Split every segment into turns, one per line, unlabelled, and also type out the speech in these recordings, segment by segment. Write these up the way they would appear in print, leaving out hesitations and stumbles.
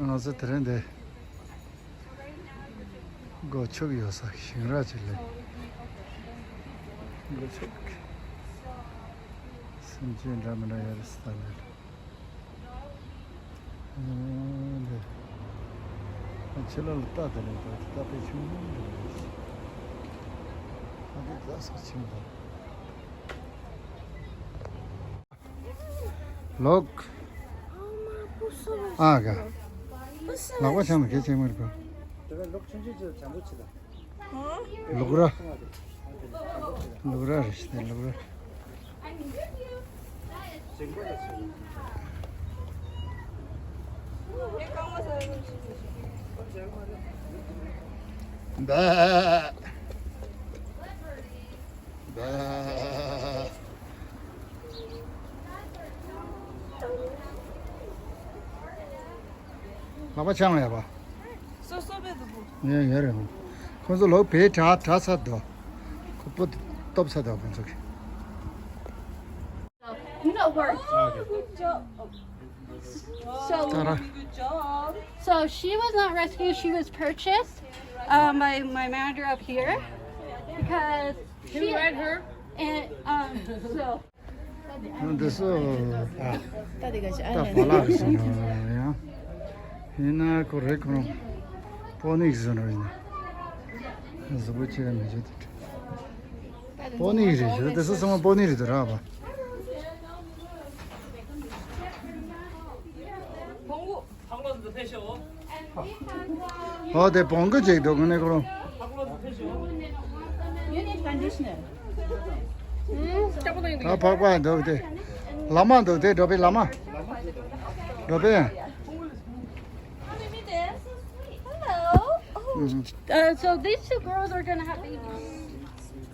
어서 트렌데 고척이어서 신라질래 고척 선진 라면을 열었다는 네 칠을 따더니 답이 주는 아주 다섯 친구 록 아가 나고 참 개체 말고
제가 록 천지지 잘못치다.
로그라 로그라 리시네 로그라 네. 네. 나봐 참아야 봐.
쏘쏘배도 뭐.
예, 예래. 그래서 로 배차 차사도. 그것 덥사도 분석해.
No work.
Good job.
따라.
Good job.
So she was not rescued. She was purchased by my manager up here because
Can we ride her?
and so
그래서 딱 발라르시나. 야. 이나 코레코노 포닉스는 그래서 뭐지가 뭐지? 포닉이지. 그래서 정말 포닉이더라 봐.
봉구. 방구도 패셔.
내 봉거제도 그네 그럼.
방구도 패셔.
you need conditioner.
아 바꿔 너 돼. 라마도 돼. 너비 라마. 너비.
Hello. So these two girls are gonna have babies.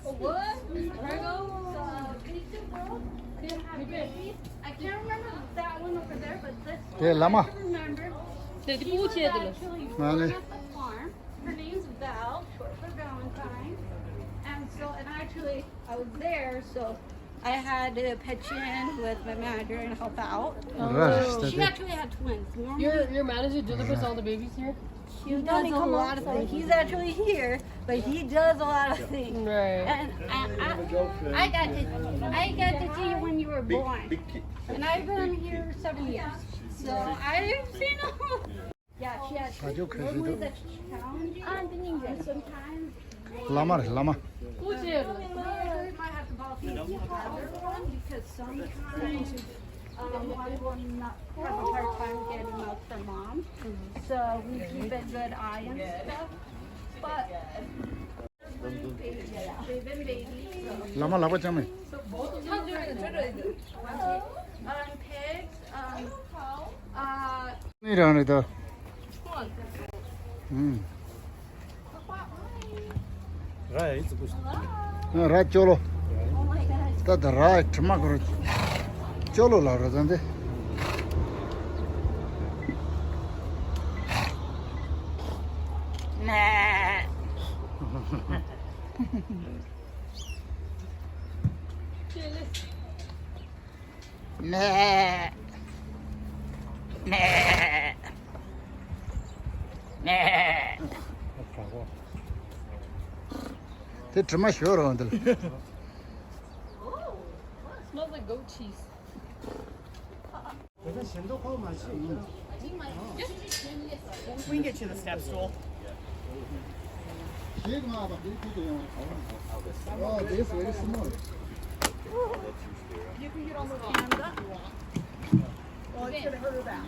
What? Virgo. So these two girls could have babies. I can't remember that one over there, but this
네,
one
라마.
I remember.
네,
She was actually born
네.
at the farm. Her name's Val, short for Valentine. And so, and actually, I was there, so I had to pitch in with my manager and help out.
Right.
She actually had twins. Normally,
Your manager delivers all the babies here?
he does a lot of things. He's actually here, but he does a lot of things.
Right.
And I got to see you when you were born. And I've been here 7 years. So I've seen all. Yeah, she has. Normally that's challenging. And sometimes.
라마래 라마.
Managers might have to volunteer the other one because sometimes one will not have a hard time getting milk from mom. So we keep a good eye and stuff. But they've been babies. So.
라마 라바 참에.
Pigs.
이라네 더.
라야 있어 보시.
라 쫄로.
Oh my God.
따다 라 트마 그러. 쫄로 라라던데.
Nah. Nah. Nah. Nah.
대 트마 쇼로들.
Smells like goat cheese.
그래서 신도하고 맛이.
We can get you the step stool.
지금 봐 밀크도 영. this very small.
You can get on the camera. Well, it's gonna hurt her back.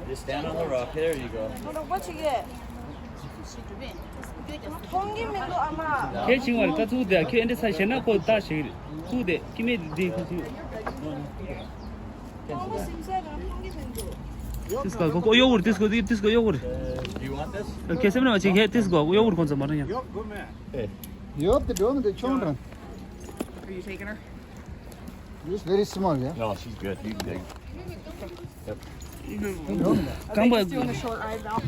Just stand on the rock. There you go.
What you get? 통기민도 아마.
Catching one, two there, and the session of Tashi, two there, give me the
통기 심사는 통기민도.
this go yogurt, this go yogurt.
Do you want this?
Okay, seven much here, this go yogurt consumer.
Yup, good man.
You have to do the children.
Are you taking her?
This very small, yeah.
No, she's good. You can dig.
Come by.
Doing the short ride now.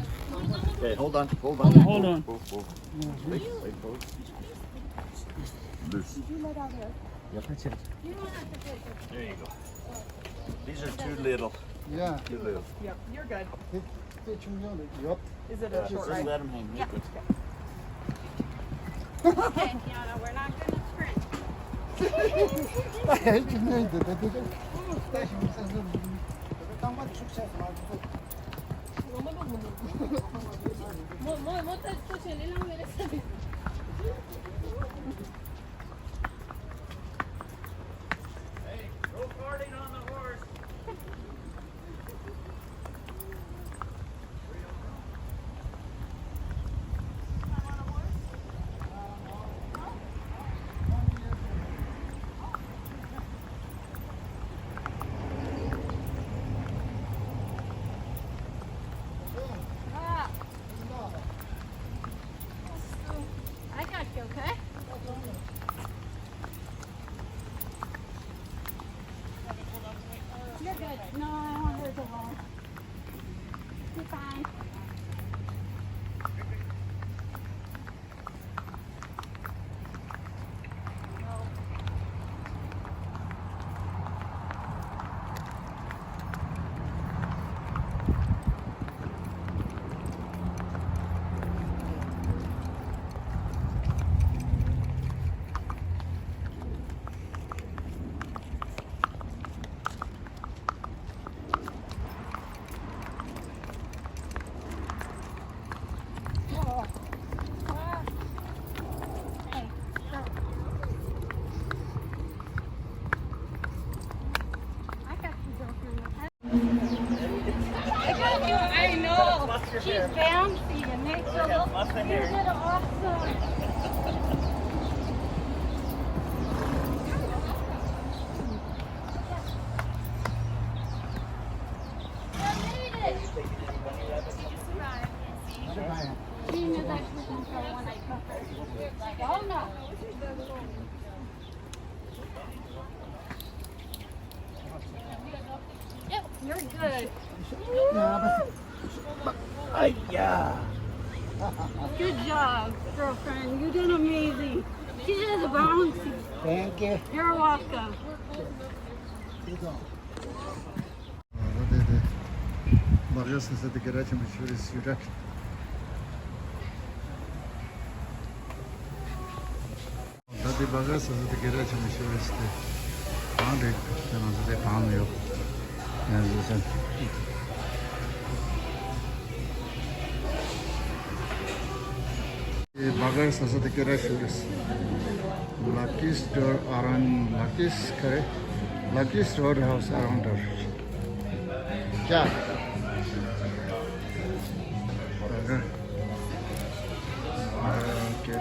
Okay, hold on. Hold on.
Hold on.
Wait, hold. Loose. Yep.
You don't have to take it.
There you go. These are too little.
Yeah.
Too little.
Yep, you're good.
대충 요 옆.
Is it
Yeah,
a short
just
ride?
let them hang.
Yeah.
Good.
Okay, Tiana, we're not gonna sprint.
해주면 돼. 다시 무슨 땅밭 축제에서 가지고
I got you, okay? You're good. No, I want her to alone. You're fine. I got you, girlfriend. I got you. I know. She's bouncy and makes a look. You did awesome. She knew that she was going to throw one I took her. Oh no. Yep, you're good. Good job, girlfriend. You did amazing. She did bouncy.
Thank you.
You're welcome.
Bagajsız da garajım şöyle sürer. Hadi bagajsız da garajım şöyle işte. Hadi sen de pahalı yok. Yani sen. Bagajsız da garaj şöyle. Lucky store around Lucky store house around her. क्या Okay.